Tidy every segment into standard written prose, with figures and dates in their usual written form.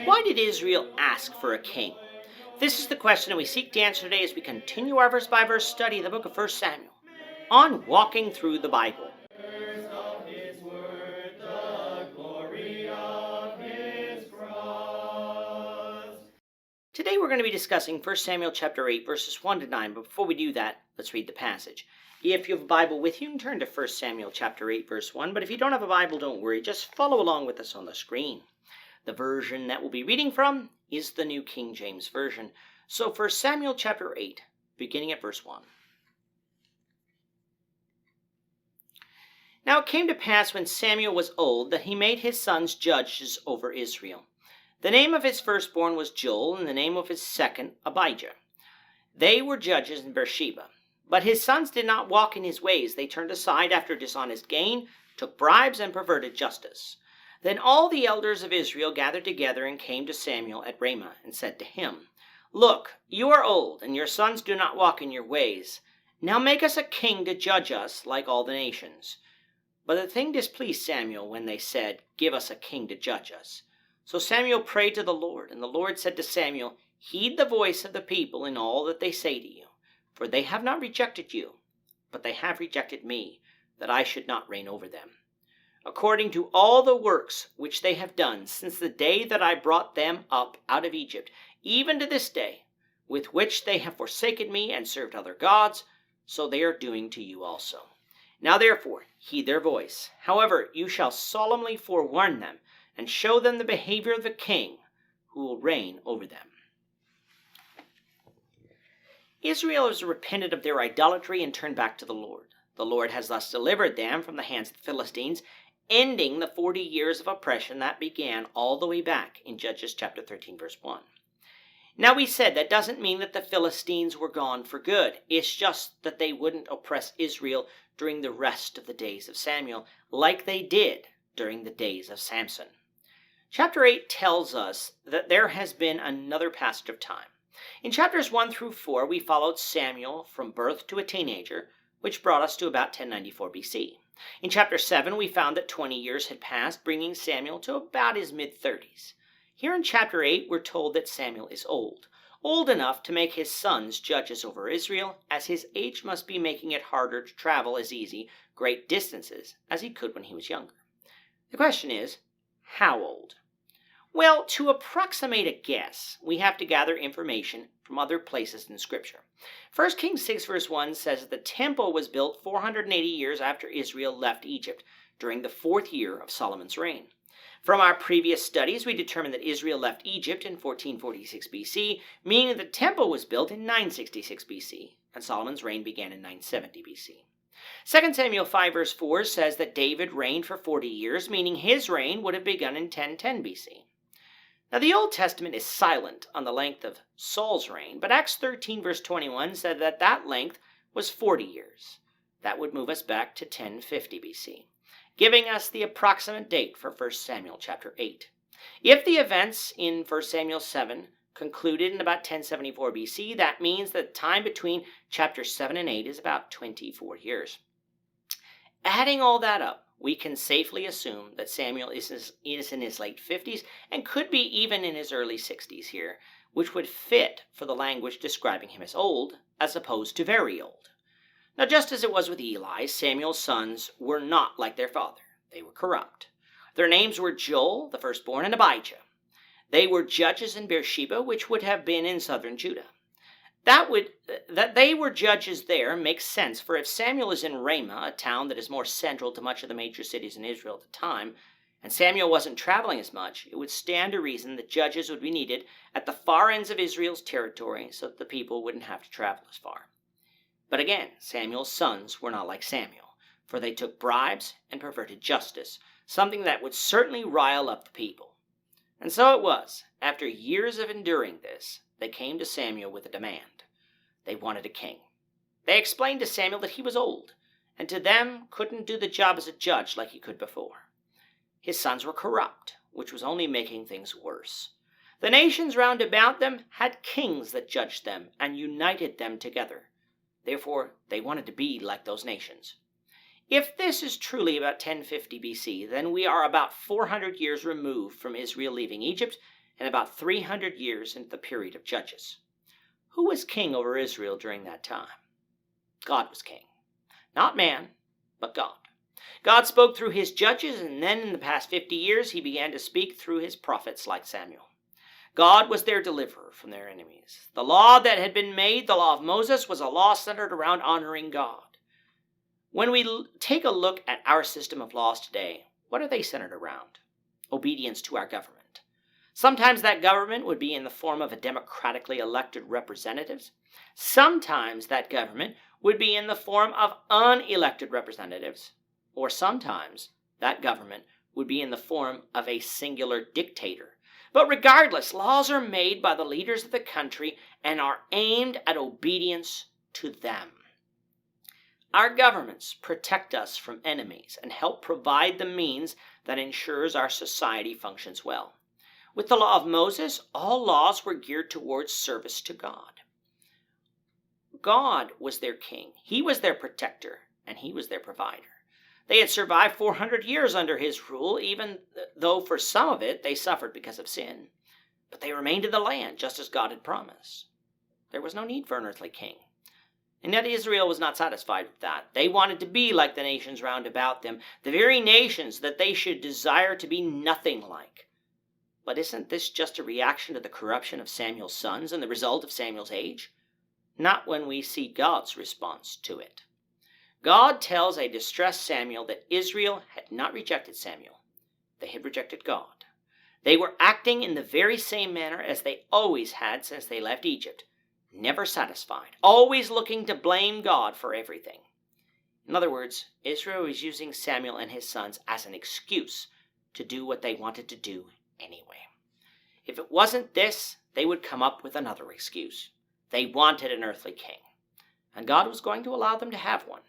Why did Israel ask for a king? This is the question that we seek to answer today as we continue our verse-by-verse study of the book of 1 Samuel on walking through the Bible. Today we're going to be discussing 1 Samuel chapter 8, verses 1 to 9, but before we do that, let's read the passage. If you have a Bible with you, you can turn to 1 Samuel chapter 8, verse 1, but if you don't have a Bible, don't worry, just follow along with us on the screen. The version that we'll be reading from is the New King James Version. So 1 Samuel chapter 8, beginning at verse 1. Now it came to pass when Samuel was old that he made his sons judges over Israel. The name of his firstborn was Joel, and the name of his second Abijah. They were judges in Beersheba. But his sons did not walk in his ways. They turned aside after dishonest gain, took bribes, and perverted justice. Then all the elders of Israel gathered together and came to Samuel at Ramah, and said to him, Look, you are old, and your sons do not walk in your ways. Now make us a king to judge us like all the nations. But the thing displeased Samuel when they said, Give us a king to judge us. So Samuel prayed to the Lord, and the Lord said to Samuel, Heed the voice of the people in all that they say to you, for they have not rejected you, but they have rejected me, that I should not reign over them. According to all the works which they have done since the day that I brought them up out of Egypt, even to this day, with which they have forsaken me and served other gods, so they are doing to you also. Now therefore, heed their voice. However, you shall solemnly forewarn them, and show them the behavior of the king who will reign over them. Israel has repented of their idolatry and turned back to the Lord. The Lord has thus delivered them from the hands of the Philistines, ending the 40 years of oppression that began all the way back in Judges chapter 13, verse 1. Now we said that doesn't mean that the Philistines were gone for good. It's just that they wouldn't oppress Israel during the rest of the days of Samuel like they did during the days of Samson. Chapter 8 tells us that there has been another passage of time. In chapters 1 through 4, we followed Samuel from birth to a teenager, which brought us to about 1094 BC. In chapter 7, we found that 20 years had passed, bringing Samuel to about his mid-30s. Here in chapter 8, we're told that Samuel is old enough to make his sons judges over Israel, as his age must be making it harder to travel as easy great distances as he could when he was younger. The question is, how old? Well, to approximate a guess, we have to gather information from other places in Scripture. 1 Kings 6 verse 1 says that the temple was built 480 years after Israel left Egypt, during the 4th year of Solomon's reign. From our previous studies, we determined that Israel left Egypt in 1446 BC, meaning the temple was built in 966 BC, and Solomon's reign began in 970 BC. 2 Samuel 5 verse 4 says that David reigned for 40 years, meaning his reign would have begun in 1010 BC. Now the Old Testament is silent on the length of Saul's reign, but Acts 13 verse 21 said that that length was 40 years. That would move us back to 1050 BC, giving us the approximate date for 1 Samuel chapter 8. If the events in 1 Samuel 7 concluded in about 1074 BC, that means that time between chapters 7 and 8 is about 24 years. Adding all that up, we can safely assume that Samuel is in his late 50s and could be even in his early 60s here, which would fit for the language describing him as old, as opposed to very old. Now, just as it was with Eli, Samuel's sons were not like their father. They were corrupt. Their names were Joel, the firstborn, and Abijah. They were judges in Beersheba, which would have been in southern Judah. That they were judges there makes sense, for if Samuel is in Ramah, a town that is more central to much of the major cities in Israel at the time, and Samuel wasn't traveling as much, it would stand to reason that judges would be needed at the far ends of Israel's territory so that the people wouldn't have to travel as far. But again, Samuel's sons were not like Samuel, for they took bribes and perverted justice, something that would certainly rile up the people. And so it was, after years of enduring this, they came to Samuel with a demand. They wanted a king. They explained to Samuel that he was old, and to them couldn't do the job as a judge like he could before. His sons were corrupt, which was only making things worse. The nations round about them had kings that judged them and united them together. Therefore, they wanted to be like those nations. If this is truly about 1050 BC, then we are about 400 years removed from Israel leaving Egypt and about 300 years into the period of Judges. Who was king over Israel during that time? God was king. Not man, but God. God spoke through his judges, and then in the past 50 years, he began to speak through his prophets like Samuel. God was their deliverer from their enemies. The law that had been made, the law of Moses, was a law centered around honoring God. When we take a look at our system of laws today, what are they centered around? Obedience to our government. Sometimes that government would be in the form of a democratically elected representatives. Sometimes that government would be in the form of unelected representatives. Or sometimes that government would be in the form of a singular dictator. But regardless, laws are made by the leaders of the country and are aimed at obedience to them. Our governments protect us from enemies and help provide the means that ensures our society functions well. With the law of Moses, all laws were geared towards service to God. God was their king. He was their protector, and he was their provider. They had survived 400 years under his rule, even though for some of it they suffered because of sin. But they remained in the land, just as God had promised. There was no need for an earthly king. And yet Israel was not satisfied with that. They wanted to be like the nations round about them, the very nations that they should desire to be nothing like. But isn't this just a reaction to the corruption of Samuel's sons and the result of Samuel's age? Not when we see God's response to it. God tells a distressed Samuel that Israel had not rejected Samuel. They had rejected God. They were acting in the very same manner as they always had since they left Egypt, never satisfied, always looking to blame God for everything. In other words, Israel was using Samuel and his sons as an excuse to do what they wanted to do anyway. If it wasn't this, they would come up with another excuse. They wanted an earthly king, and God was going to allow them to have one.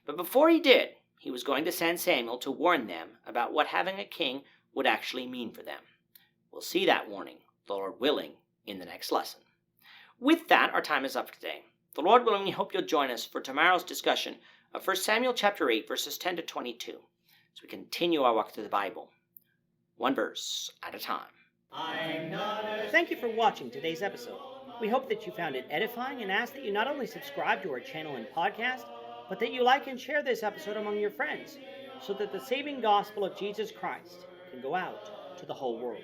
But before he did, he was going to send Samuel to warn them about what having a king would actually mean for them. We'll see that warning, the Lord willing, in the next lesson. With that, our time is up for today. The Lord willing, we hope you'll join us for tomorrow's discussion of 1 Samuel chapter 8, verses 10 to 22, as we continue our walk through the Bible, one verse at a time. Thank you for watching today's episode. We hope that you found it edifying and ask that you not only subscribe to our channel and podcast, but that you like and share this episode among your friends, so that the saving gospel of Jesus Christ can go out to the whole world.